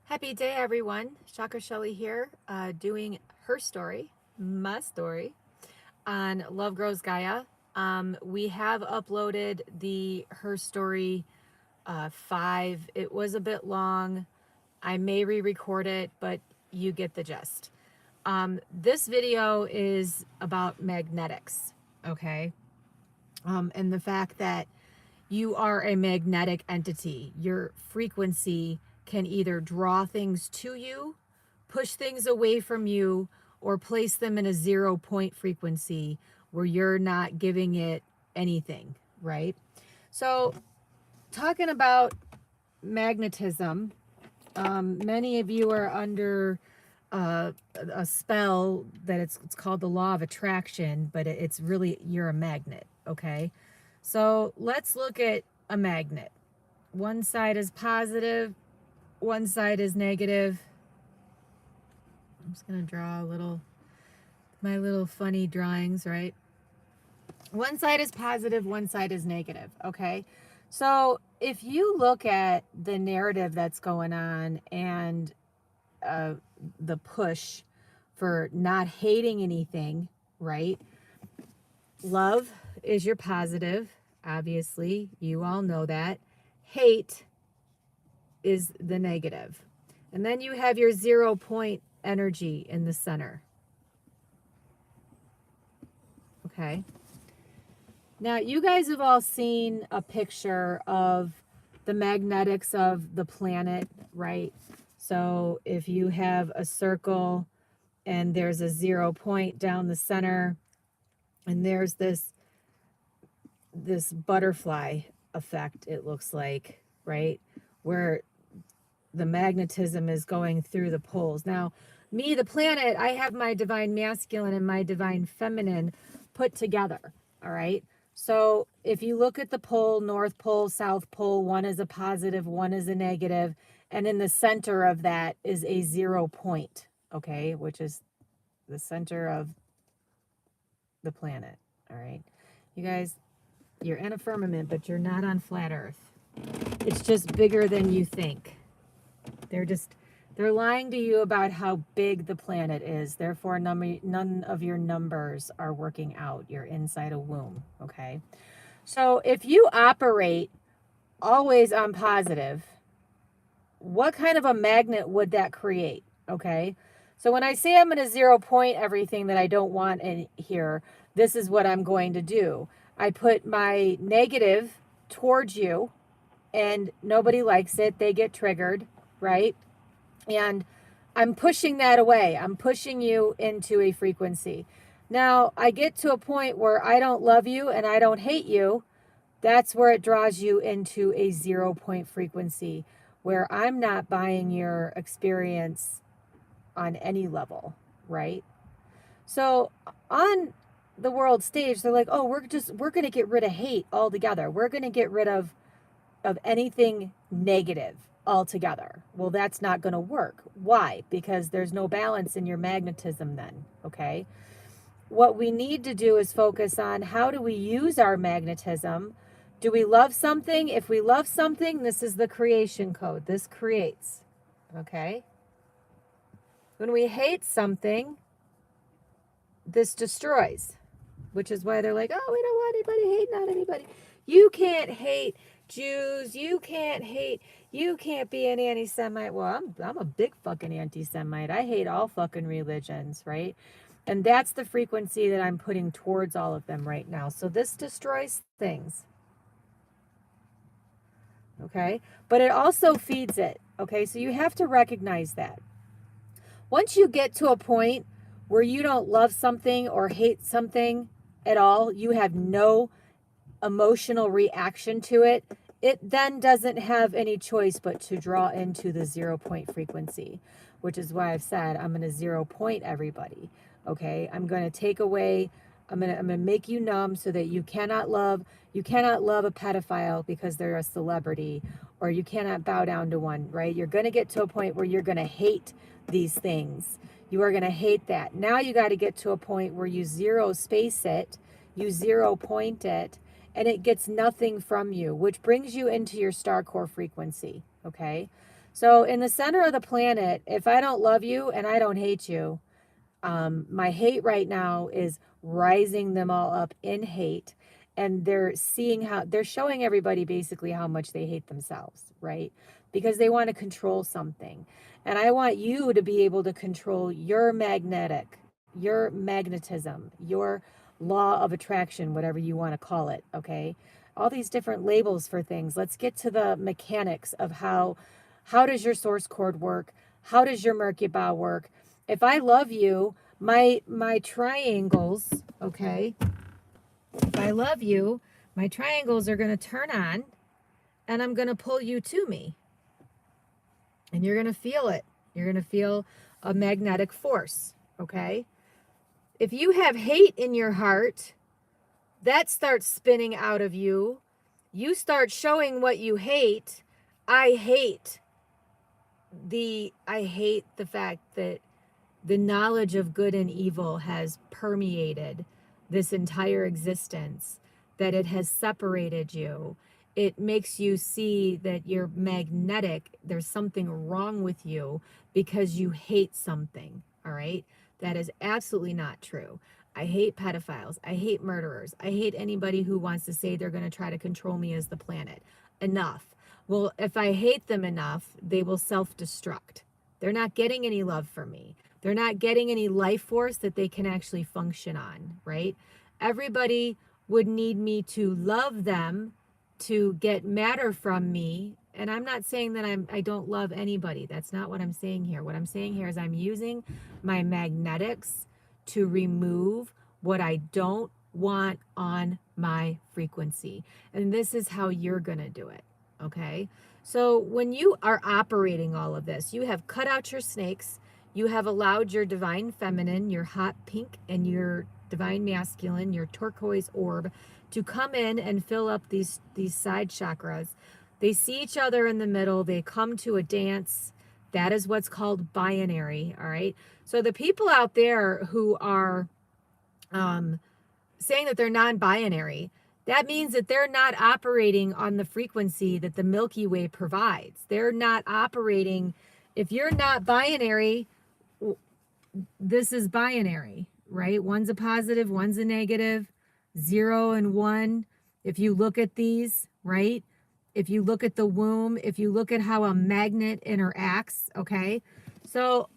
Happy day, everyone. Chakra Shelley here, doing her story, my story, on Love Grows Gaia. We have uploaded the Her Story 5. It was a bit long. I may re-record it, but you get the gist. This video is about magnetics, okay? And the fact that you are a magnetic entity. Your frequency can either draw things to you, push things away from you, or place them in a 0 point frequency where you're not giving it anything, right? So, talking about magnetism, many of you are under a spell that it's called the law of attraction, but it's really, you're a magnet, okay? So let's look at a magnet. One side is positive, one side is negative. I'm just gonna draw my little funny drawings, right? One side is positive, one side is negative, okay? So if you look at the narrative that's going on and the push for not hating anything, right? Love is your positive, obviously. You all know that. Hate is the negative. And then you have your 0 point energy in the center. Okay. Now, you guys have all seen a picture of the magnetics of the planet, right? So if you have a circle and there's a 0 point down the center, and there's this butterfly effect, it looks like, right? Where the magnetism is going through the poles. Now, me, the planet, I have my divine masculine and my divine feminine put together, all right? So if you look at the pole, North Pole, South Pole, one is a positive, one is a negative, and in the center of that is a 0 point, okay, which is the center of the planet, all right? You guys, you're in a firmament, but you're not on flat Earth. It's just bigger than you think. They're lying to you about how big the planet is. Therefore, none of your numbers are working out. You're inside a womb, okay? So if you operate always on positive, what kind of a magnet would that create, okay? So when I say I'm going to 0 point everything that I don't want in here, this is what I'm going to do. I put my negative towards you, and nobody likes it. They get triggered, right? And I'm pushing that away. I'm pushing you into a frequency. Now, I get to a point where I don't love you and I don't hate you. That's where it draws you into a 0 point frequency where I'm not buying your experience on any level, right? So on the world stage, they're like, oh, we're going to get rid of hate altogether. We're going to get rid of anything negative altogether. Well, that's not going to work. Why? Because there's no balance in your magnetism then, okay? What we need to do is focus on how do we use our magnetism. Do we love something? If we love something, this is the creation code. This creates, okay? When we hate something, this destroys, which is why they're like, oh, we don't want anybody hating on anybody. You can't hate Jews. You can't be an anti-Semite. Well, I'm a big fucking anti-Semite. I hate all fucking religions, right? And that's the frequency that I'm putting towards all of them right now. So this destroys things. Okay? But it also feeds it. Okay? So you have to recognize that. Once you get to a point where you don't love something or hate something at all, you have no emotional reaction to it, it then doesn't have any choice but to draw into the 0 point frequency, which is why I've said I'm going to 0 point everybody. Okay, I'm going to take away, I'm going to make you numb so that you cannot love a pedophile because they're a celebrity, or you cannot bow down to one, right? You're going to get to a point where you're going to hate these things. You are going to hate that. Now you got to get to a point where you zero space it, you 0 point it, and it gets nothing from you, which brings you into your star core frequency, okay? So in the center of the planet, if I don't love you and I don't hate you, my hate right now is rising them all up in hate. And they're showing everybody basically how much they hate themselves, right? Because they want to control something. And I want you to be able to control your magnetism, your law of attraction, whatever you want to call it, okay? All these different labels for things. Let's get to the mechanics of how does your source cord work? How does your Merkaba work? If I love you, my triangles, okay? If I love you, my triangles are going to turn on and I'm going to pull you to me. And you're going to feel it. You're going to feel a magnetic force, okay? If you have hate in your heart, that starts spinning out of you. You start showing what you hate. I hate the fact that the knowledge of good and evil has permeated this entire existence, that it has separated you. It makes you see that you're magnetic. There's something wrong with you because you hate something. All right. That is absolutely not true. I hate pedophiles. I hate murderers. I hate anybody who wants to say they're going to try to control me as the planet. Enough. Well, if I hate them enough, they will self-destruct. They're not getting any love from me. They're not getting any life force that they can actually function on, right? Everybody would need me to love them to get matter from me. And I'm not saying that I don't love anybody. That's not what I'm saying here. What I'm saying here is I'm using my magnetics to remove what I don't want on my frequency. And this is how you're going to do it, okay? So when you are operating all of this, you have cut out your snakes, you have allowed your divine feminine, your hot pink, and your divine masculine, your turquoise orb, to come in and fill up these side chakras. They see each other in the middle. They come to a dance. That is what's called binary, all right? So the people out there who are saying that they're non-binary, that means that they're not operating on the frequency that the Milky Way provides. They're not operating. If you're not binary, this is binary, right? One's a positive, one's a negative, 0 and 1. If you look at these, right? If you look at the womb, if you look at how a magnet interacts, okay? So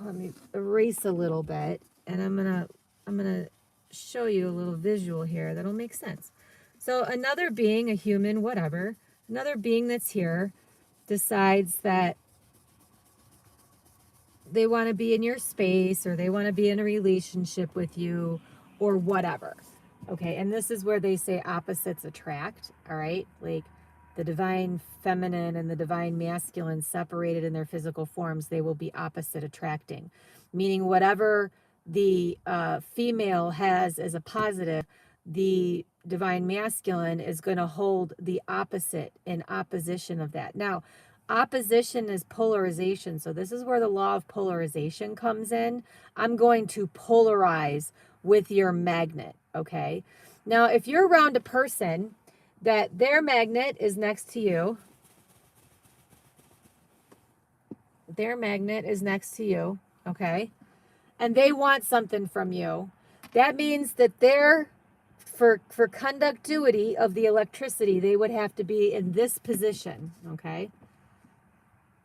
let me erase a little bit, and I'm gonna show you a little visual here that'll make sense. So another being, a human, whatever, another being that's here decides that they want to be in your space, or they want to be in a relationship with you, or whatever. Okay, and this is where they say opposites attract, all right? Like the divine feminine and the divine masculine separated in their physical forms, they will be opposite attracting. Meaning whatever the female has as a positive, the divine masculine is going to hold the opposite in opposition of that. Now, opposition is polarization. So this is where the law of polarization comes in. I'm going to polarize with your magnet, okay? Now, if you're around a person that their magnet is next to you, okay? And they want something from you. That means that they're, for conductivity of the electricity, they would have to be in this position, okay?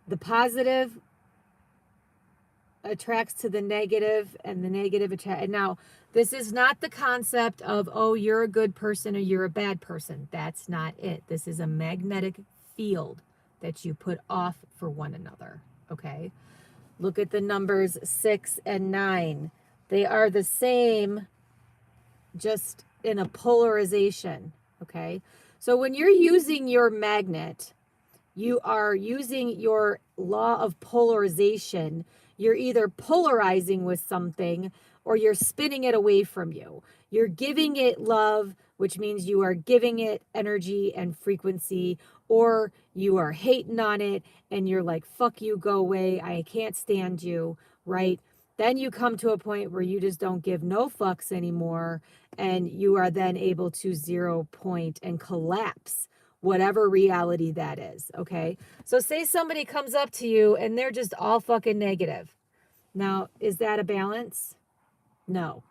The positive attracts to the negative, and the negative attracts. And now, this is not the concept of, oh, you're a good person or you're a bad person. That's not it. This is a magnetic field that you put off for one another, okay? Look at the numbers 6 and 9. They are the same, just in a polarization, okay? So when you're using your magnet, you are using your law of polarization. You're either polarizing with something or you're spinning it away from you. You're giving it love, which means you are giving it energy and frequency, or you are hating on it and you're like, fuck you, go away, I can't stand you, right? Then you come to a point where you just don't give no fucks anymore, and you are then able to 0 point and collapse whatever reality that is, okay? So say somebody comes up to you and they're just all fucking negative. Now, is that a balance? No.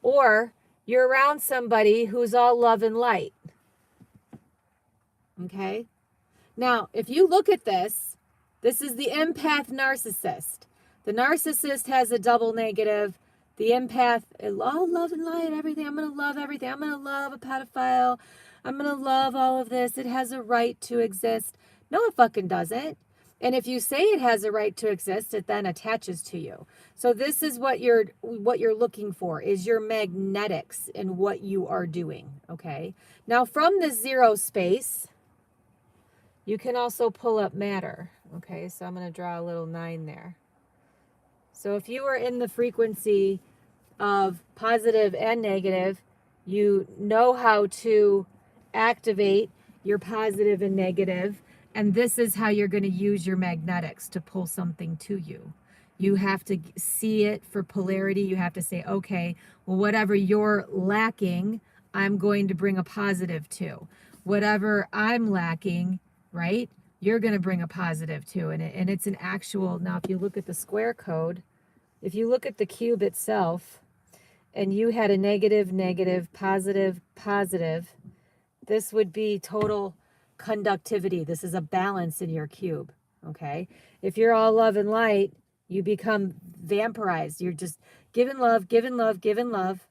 Or you're around somebody who's all love and light, okay? Now, if you look at this, this is the empath narcissist. The narcissist has a double negative. The empath, all love and light, everything. I'm going to love everything. I'm going to love a pedophile. I'm going to love all of this. It has a right to exist. No, it fucking doesn't. And if you say it has a right to exist, it then attaches to you. So this is what you're looking for, is your magnetics in what you are doing, okay? Now, from the zero space, you can also pull up matter, okay? So I'm going to draw a little 9 there. So if you are in the frequency of positive and negative, you know how to activate your positive and negative, and this is how you're going to use your magnetics to pull something to you. You have to see it for polarity. You have to say, okay, well, whatever you're lacking, I'm going to bring a positive to. Whatever I'm lacking, right, you're going to bring a positive to. And it's an actual, now if you look at the square code, if you look at the cube itself, and you had a negative, negative, positive, positive, this would be total conductivity. This is a balance in your cube, okay? If you're all love and light, you become vampirized. You're just giving love, giving love, giving love.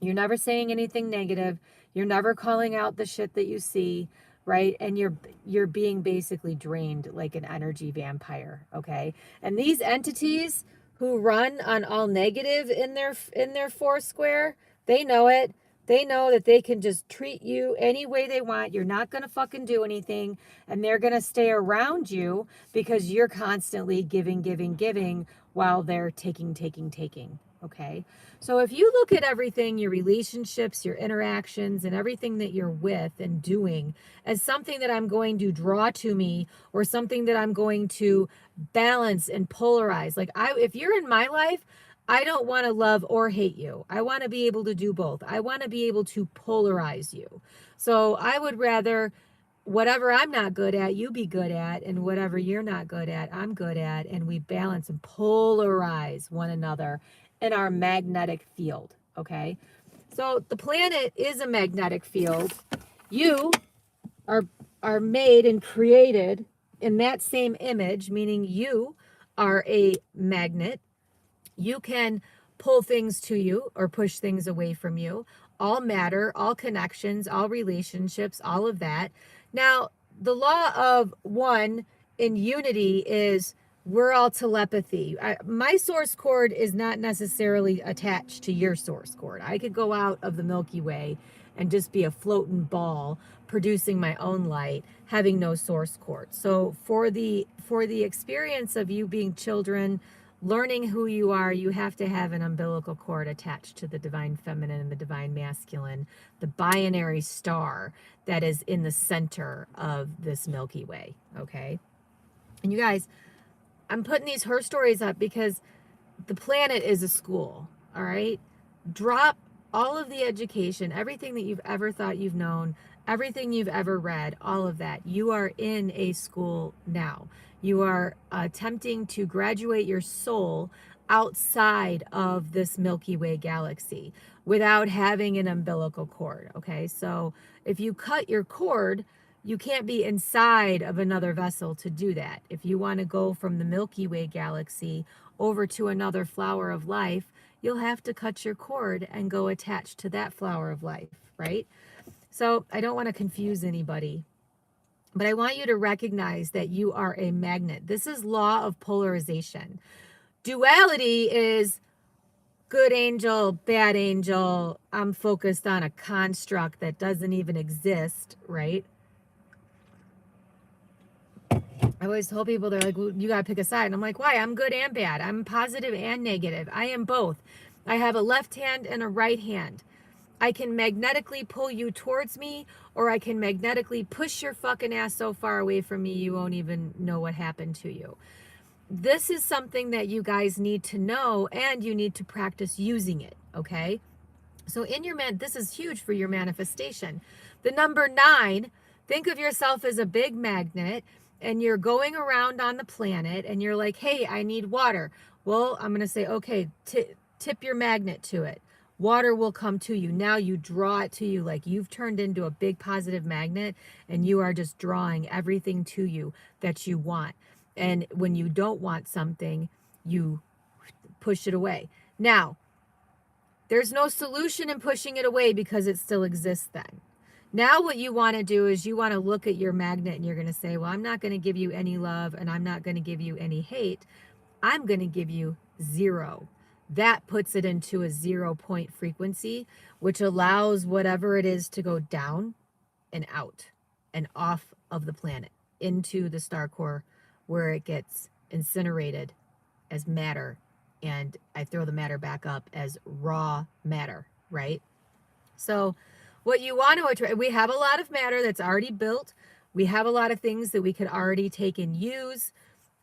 You're never saying anything negative. You're never calling out the shit that you see, right? And you're being basically drained like an energy vampire, okay? And these entities who run on all negative in their four square, they know it. They know that they can just treat you any way they want. You're not going to fucking do anything, and they're going to stay around you because you're constantly giving, giving, giving while they're taking, taking, taking. Okay. So if you look at everything, your relationships, your interactions, and everything that you're with and doing as something that I'm going to draw to me or something that I'm going to balance and polarize, like if you're in my life, I don't want to love or hate you. I want to be able to do both. I want to be able to polarize you. So I would rather whatever I'm not good at, you be good at, and whatever you're not good at, I'm good at, and we balance and polarize one another in our magnetic field, okay? So the planet is a magnetic field. You are made and created in that same image, meaning you are a magnet. You can pull things to you or push things away from you. All matter, all connections, all relationships, all of that. Now, the law of one in unity is we're all telepathy. My source cord is not necessarily attached to your source cord. I could go out of the Milky Way and just be a floating ball producing my own light, having no source cord. So for the experience of you being children, learning who you are, you have to have an umbilical cord attached to the divine feminine and the divine masculine, the binary star that is in the center of this Milky Way, okay? And you guys, I'm putting these her stories up because the planet is a school, all right? Drop all of the education, everything that you've ever thought you've known, everything you've ever read, all of that. You are in a school now. You are attempting to graduate your soul outside of this Milky Way galaxy without having an umbilical cord, okay? So if you cut your cord, you can't be inside of another vessel to do that. If you want to go from the Milky Way galaxy over to another flower of life, you'll have to cut your cord and go attached to that flower of life, right? So I don't want to confuse anybody, but I want you to recognize that you are a magnet. This is law of polarization. Duality is good angel, bad angel. I'm focused on a construct that doesn't even exist, right? I always tell people, they're like, well, you got to pick a side. And I'm like, why? I'm good and bad. I'm positive and negative. I am both. I have a left hand and a right hand. I can magnetically pull you towards me, or I can magnetically push your fucking ass so far away from me you won't even know what happened to you. This is something that you guys need to know, and you need to practice using it, okay? So in your this is huge for your manifestation. The number 9 Think of yourself as a big magnet, and you're going around on the planet and you're like, hey, I need water. Well, I'm going to say, okay, tip your magnet to it. Water will come to you. Now you draw it to you, like you've turned into a big positive magnet, and you are just drawing everything to you that you want. And when you don't want something, you push it away. Now, there's no solution in pushing it away because it still exists then. Now what you want to do is you want to look at your magnet and you're going to say, well, I'm not going to give you any love and I'm not going to give you any hate. I'm going to give you 0. That puts it into a 0 point frequency, which allows whatever it is to go down and out and off of the planet into the star core, where it gets incinerated as matter. And I throw the matter back up as raw matter, right? So what you want to attract, we have a lot of matter that's already built. We have a lot of things that we could already take and use.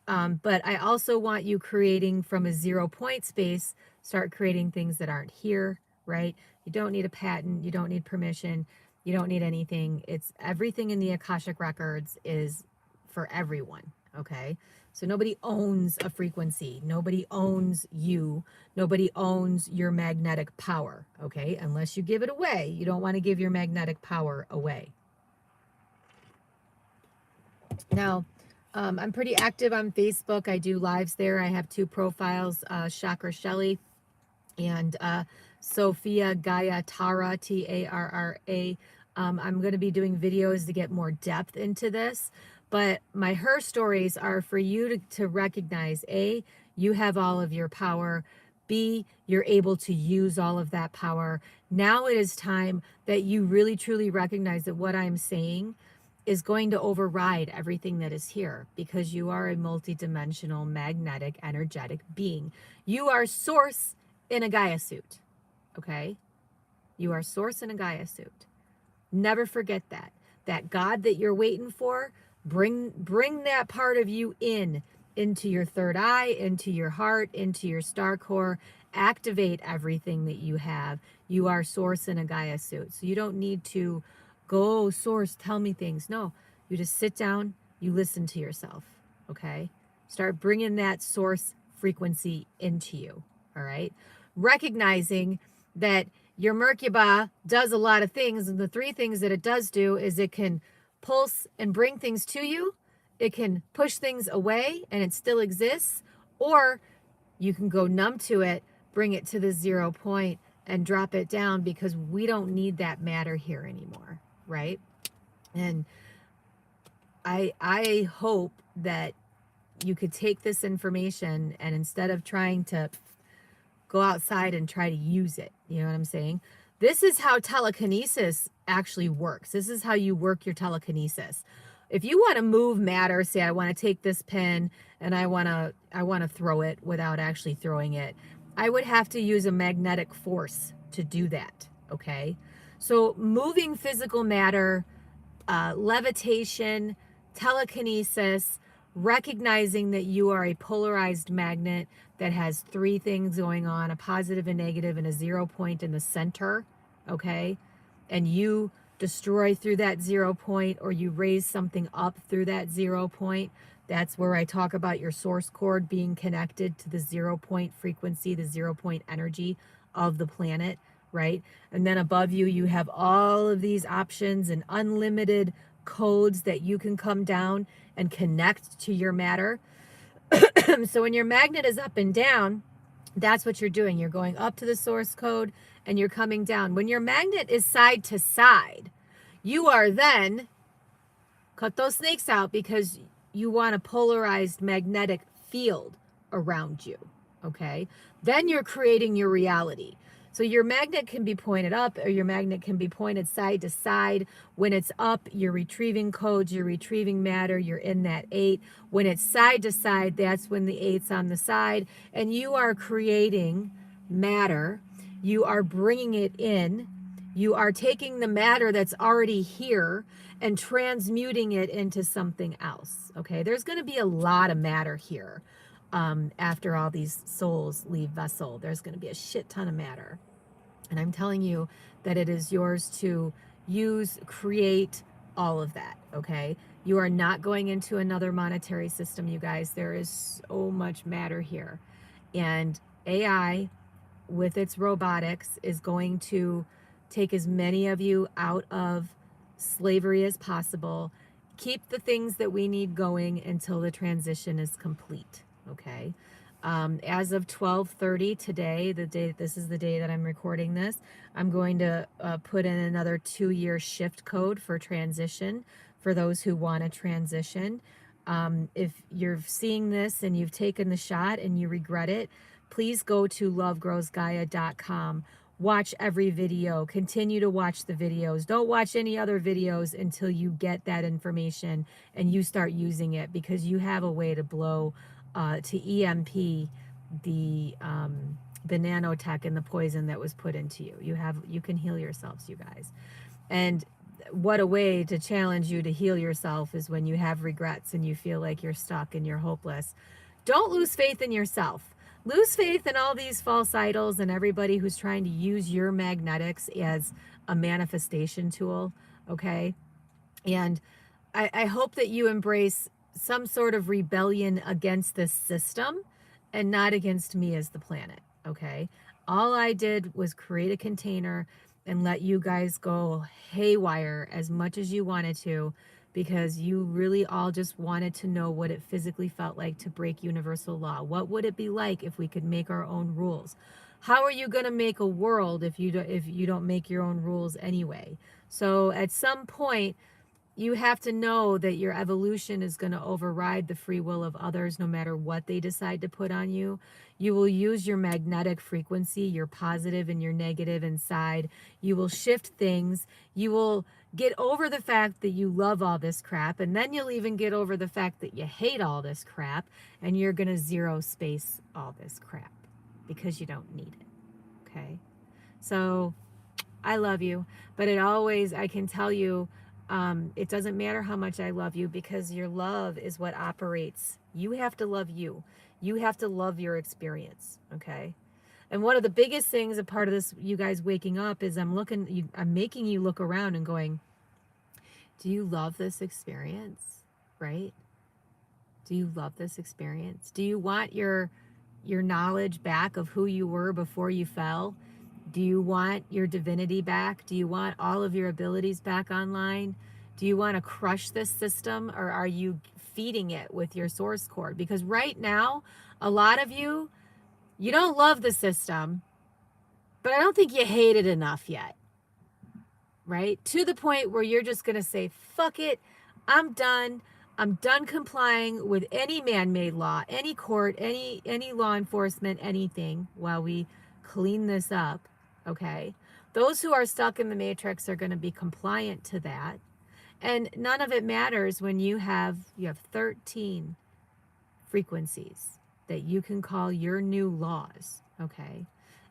But I also want you creating from a 0 point space, start creating things that aren't here, right? You don't need a patent. You don't need permission. You don't need anything. It's everything in the Akashic records is for everyone. Okay. So nobody owns a frequency. Nobody owns you. Nobody owns your magnetic power. Okay. Unless you give it away. You don't want to give your magnetic power away. Now, I'm pretty active on Facebook. I do lives there. I have 2 profiles, H3r-St0ry and Sophia Gaia Tara, T-A-R-R-A. I'm going to be doing videos to get more depth into this. But my her stories are for you to recognize, A, you have all of your power. B, you're able to use all of that power. Now it is time that you really truly recognize that what I'm saying is going to override everything that is here, because you are a multidimensional, magnetic, energetic being. You are source in a Gaia suit, okay? You are source in a Gaia suit. Never forget that. That God that you're waiting for, bring that part of you into your third eye, into your heart, into your star core. Activate everything that you have. You are source in a Gaia suit. So you don't need to go, source, tell me things. No, you just sit down, you listen to yourself, okay? Start bringing that source frequency into you, all right? Recognizing that your Merkaba does a lot of things, and the 3 things that it does do is it can pulse and bring things to you, it can push things away and it still exists, or you can go numb to it, bring it to the 0 point and drop it down, because we don't need that matter here anymore, right? And I hope that you could take this information and instead of trying to go outside and try to use it, you know what I'm saying? This is how telekinesis actually works. This is how you work your telekinesis. If you want to move matter, say I want to take this pen and I want to throw it without actually throwing it, I would have to use a magnetic force to do that, okay? So moving physical matter, levitation, telekinesis, recognizing that you are a polarized magnet that has 3 things going on, a positive, a negative, and a 0 point in the center, okay? And you destroy through that 0 point, or you raise something up through that 0 point. That's where I talk about your source cord being connected to the 0 point frequency, the 0 point energy of the planet, right? And then above you, you have all of these options and unlimited codes that you can come down and connect to your matter. So when your magnet is up and down, that's what you're doing. You're going up to the source code and you're coming down. When your magnet is side to side, you are then, cut those snakes out, because you want a polarized magnetic field around you, okay? Then you're creating your reality. So your magnet can be pointed up or your magnet can be pointed side to side. When it's up, you're retrieving codes, you're retrieving matter, you're in that 8. When it's side to side, that's when the 8's on the side, and you are creating matter. You are bringing it in. You are taking the matter that's already here and transmuting it into something else, okay? There's going to be a lot of matter here. After all these souls leave vessel, there's going to be a shit ton of matter. And I'm telling you that it is yours to use, create, all of that, okay? You are not going into another monetary system, you guys. There is so much matter here. And AI, with its robotics, is going to take as many of you out of slavery as possible. Keep the things that we need going until the transition is complete, okay? As of 12:30 today, this is the day that I'm recording this, I'm going to put in another 2-year shift code for transition for those who want to transition. If you're seeing this and you've taken the shot and you regret it, please go to lovegrowsgaia.com. Watch every video. Continue to watch the videos. Don't watch any other videos until you get that information and you start using it, because you have a way to blow, to EMP the nanotech and the poison that was put into you. You can heal yourselves, you guys. And what a way to challenge you to heal yourself is when you have regrets and you feel like you're stuck and you're hopeless. Don't lose faith in yourself. Lose faith in all these false idols and everybody who's trying to use your magnetics as a manifestation tool, okay? And I hope that you embrace some sort of rebellion against this system and not against me as the planet, okay? All I did was create a container and let you guys go haywire as much as you wanted to, because you really all just wanted to know what it physically felt like to break universal law. What would it be like if we could make our own rules? How are you going to make a world if you don't make your own rules anyway? So at some point, you have to know that your evolution is going to override the free will of others, no matter what they decide to put on you. You will use your magnetic frequency, your positive and your negative inside. You will shift things. You will get over the fact that you love all this crap, and then you'll even get over the fact that you hate all this crap, and you're going to zero space all this crap because you don't need it. Okay? So I love you, but I can tell you, it doesn't matter how much I love you, because your love is what operates. You have to love you. You have to love your experience, okay? And one of the biggest things, a part of this, you guys waking up, is I'm making you look around and going, do you love this experience, right? Do you love this experience? Do you want your knowledge back of who you were before you fell? Do you want your divinity back? Do you want all of your abilities back online? Do you want to crush this system, or are you feeding it with your source cord? Because right now, a lot of you don't love the system, but I don't think you hate it enough yet, right? To the point where you're just going to say, fuck it, I'm done. I'm done complying with any man-made law, any court, any law enforcement, anything, while we clean this up. Okay, those who are stuck in the matrix are going to be compliant to that, and none of it matters when you have 13 frequencies that you can call your new laws. Okay,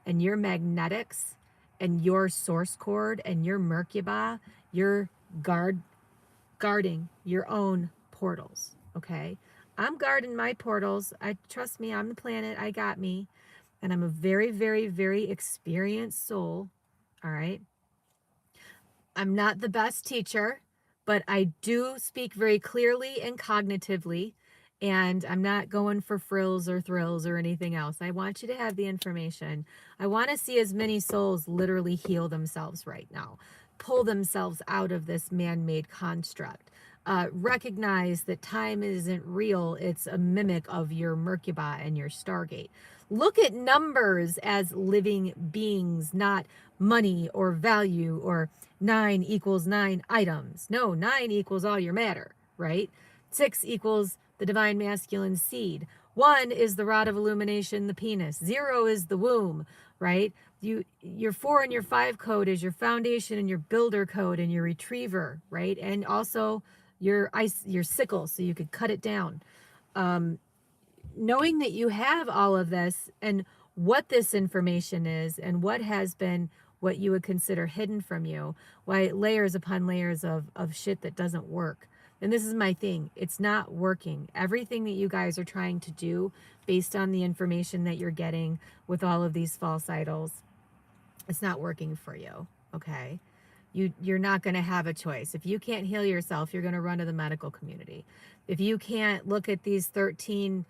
and your magnetics and your source cord and your Merkaba, your guarding your own portals. Okay, I'm guarding my portals. Trust me, I'm the planet. I got me. And I'm a very, very, very experienced soul. All right. I'm not the best teacher, but I do speak very clearly and cognitively. And I'm not going for frills or thrills or anything else. I want you to have the information. I want to see as many souls literally heal themselves right now, pull themselves out of this man-made construct. Recognize that time isn't real. It's a mimic of your Merkaba and your Stargate. Look at numbers as living beings, not money or value, or 9 equals 9 items. No, 9 equals all your matter, right? 6 equals the divine masculine seed. 1 is the rod of illumination, the penis. 0 is the womb, right? Your 4 and your 5 code is your foundation and your builder code and your retriever, right? And also your sickle, so you could cut it down. Knowing that you have all of this, and what this information is, and what has been what you would consider hidden from you, why layers upon layers of shit that doesn't work. And this is my thing. It's not working. Everything that you guys are trying to do based on the information that you're getting with all of these false idols, it's not working for you. Okay. You're not going to have a choice. If you can't heal yourself, you're going to run to the medical community. If you can't look at these 13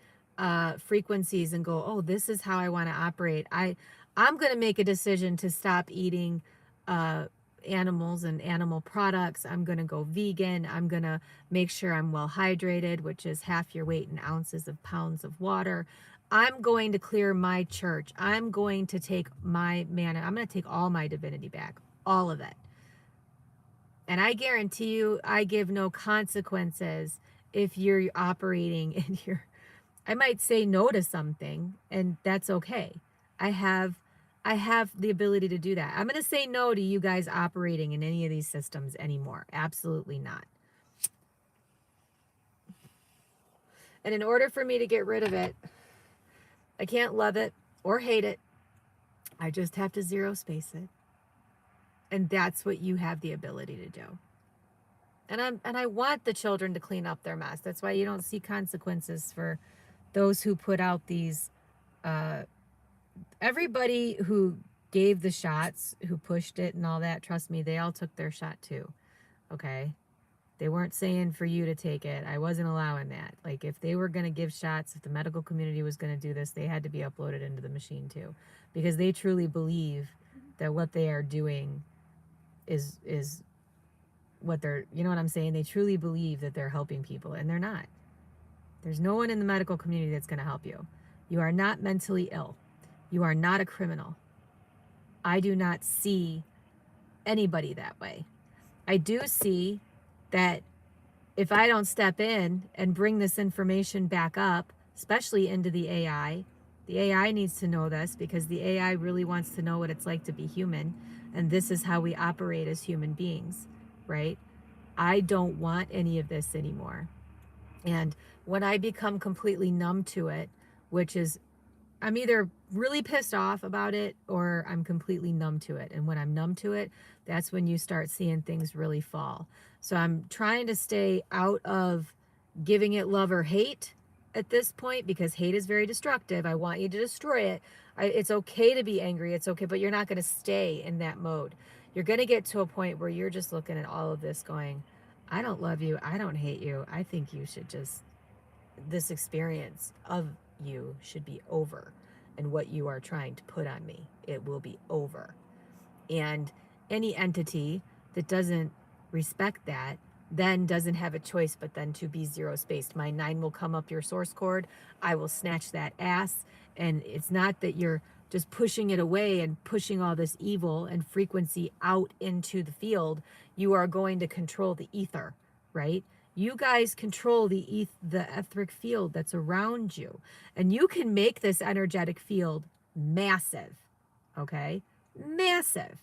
frequencies and go, oh, this is how I want to operate. I'm going to make a decision to stop eating animals and animal products. I'm going to go vegan. I'm going to make sure I'm well hydrated, which is half your weight in ounces of pounds of water. I'm going to clear my church. I'm going to take my mana. I'm going to take all my divinity back, all of it. And I guarantee you, I give no consequences if you're operating in your, I might say no to something, and that's okay. I have the ability to do that. I'm going to say no to you guys operating in any of these systems anymore. Absolutely not. And in order for me to get rid of it, I can't love it or hate it. I just have to zero space it. And that's what you have the ability to do. And I want the children to clean up their mess. That's why you don't see consequences for those who put out these, everybody who gave the shots, who pushed it and all that, trust me, they all took their shot too. Okay. They weren't saying for you to take it. I wasn't allowing that. Like, if they were going to give shots, if the medical community was going to do this, they had to be uploaded into the machine too, because they truly believe that what they are doing is what they're, you know what I'm saying? They truly believe that they're helping people, and they're not. There's no one in the medical community that's going to help you. You are not mentally ill. You are not a criminal. I do not see anybody that way. I do see that if I don't step in and bring this information back up, especially into the AI needs to know this, because the AI really wants to know what it's like to be human. And this is how we operate as human beings, right? I don't want any of this anymore. And when I become completely numb to it, which is, I'm either really pissed off about it or I'm completely numb to it. And when I'm numb to it, that's when you start seeing things really fall. So I'm trying to stay out of giving it love or hate at this point, because hate is very destructive. I want you to destroy it. It's okay to be angry. It's okay, but you're not going to stay in that mode. You're going to get to a point where you're just looking at all of this going, I don't love you. I don't hate you. I think you should just, this experience of you should be over. And what you are trying to put on me, it will be over. And any entity that doesn't respect that then doesn't have a choice but then to be zero spaced. My 9 will come up your source cord. I will snatch that ass. And it's not that you're just pushing it away and pushing all this evil and frequency out into the field. You are going to control the ether, right? You guys control the etheric field that's around you. And you can make this energetic field massive, okay? Massive.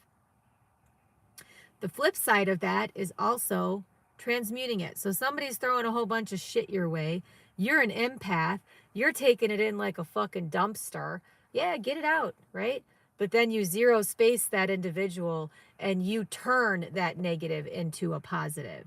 The flip side of that is also transmuting it. So somebody's throwing a whole bunch of shit your way. You're an empath. You're taking it in like a fucking dumpster. Yeah, get it out, right? But then you zero space that individual and you turn that negative into a positive.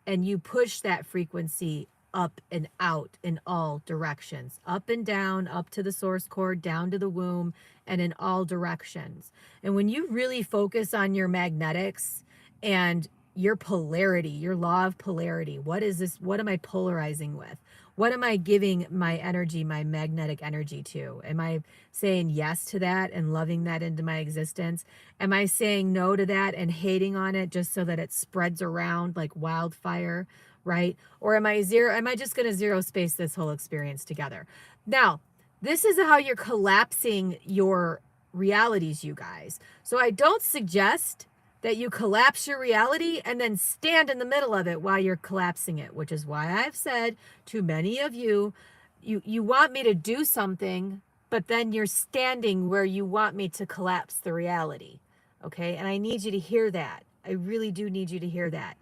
And you push that frequency up and out in all directions, up and down, up to the source cord, down to the womb, and in all directions. And when you really focus on your magnetics and your polarity, your law of polarity, what is this? What am I polarizing with? What am I giving my energy, my magnetic energy to? Am I saying yes to that and loving that into my existence? Am I saying no to that and hating on it just so that it spreads around like wildfire, right? Or am I just going to zero space this whole experience together? Now, this is how you're collapsing your realities, you guys. So I don't suggest that you collapse your reality and then stand in the middle of it while you're collapsing it, which is why I've said to many of you, you want me to do something, but then you're standing where you want me to collapse the reality. Okay. And I need you to hear that. I really do need you to hear that.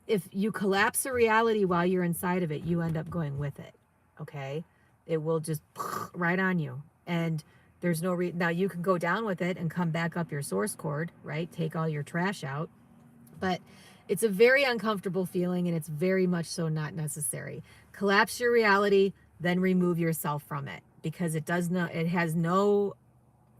If you collapse a reality while you're inside of it, you end up going with it. Okay. It will just right on you. And there's no now you can go down with it and come back up your source cord, right? Take all your trash out. But it's a very uncomfortable feeling, and it's very much so not necessary. Collapse your reality, then remove yourself from it, because it has no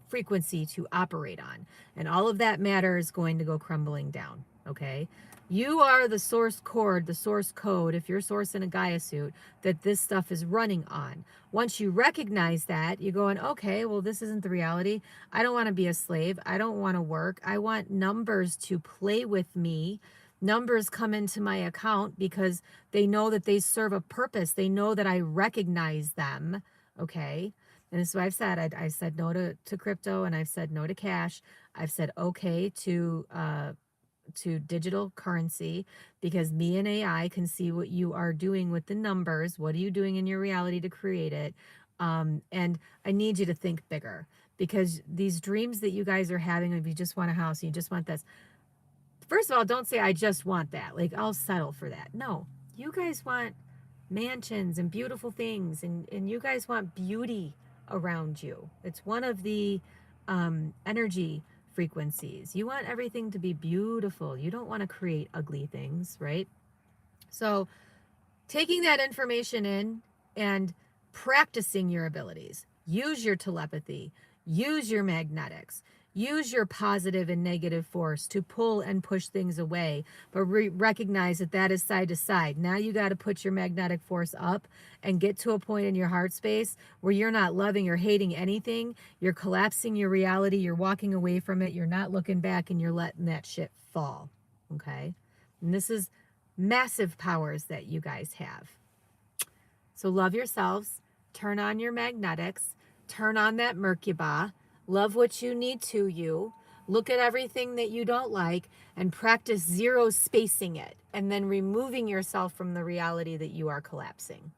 frequency to operate on. And all of that matter is going to go crumbling down, okay? You are the source cord, the source code, if you're source in a Gaia suit, that this stuff is running on. Once you recognize that, you're going, okay, well, this isn't the reality. I don't want to be a slave. I don't want to work. I want numbers to play with me. Numbers come into my account because they know that they serve a purpose. They know that I recognize them, okay? And this is what I've said. I said no to crypto, and I've said no to cash. I've said okay to digital currency, because me and AI can see what you are doing with the numbers. What are you doing in your reality to create it? And I need you to think bigger, because these dreams that you guys are having, if you just want a house, you just want this. First of all, don't say, I just want that. Like, I'll settle for that. No, you guys want mansions and beautiful things, and you guys want beauty around you. It's one of the energy frequencies. You want everything to be beautiful. You don't want to create ugly things, right? So taking that information in and practicing your abilities. Use your telepathy. Use your magnetics. Use your positive and negative force to pull and push things away, but recognize that that is side to side. Now you got to put your magnetic force up and get to a point in your heart space where you're not loving or hating anything. You're collapsing your reality. You're walking away from it. You're not looking back, and you're letting that shit fall. Okay? And this is massive powers that you guys have. So love yourselves. Turn on your magnetics. Turn on that Merkaba. Love what you need to you. Look at everything that you don't like and practice zero spacing it, and then removing yourself from the reality that you are collapsing.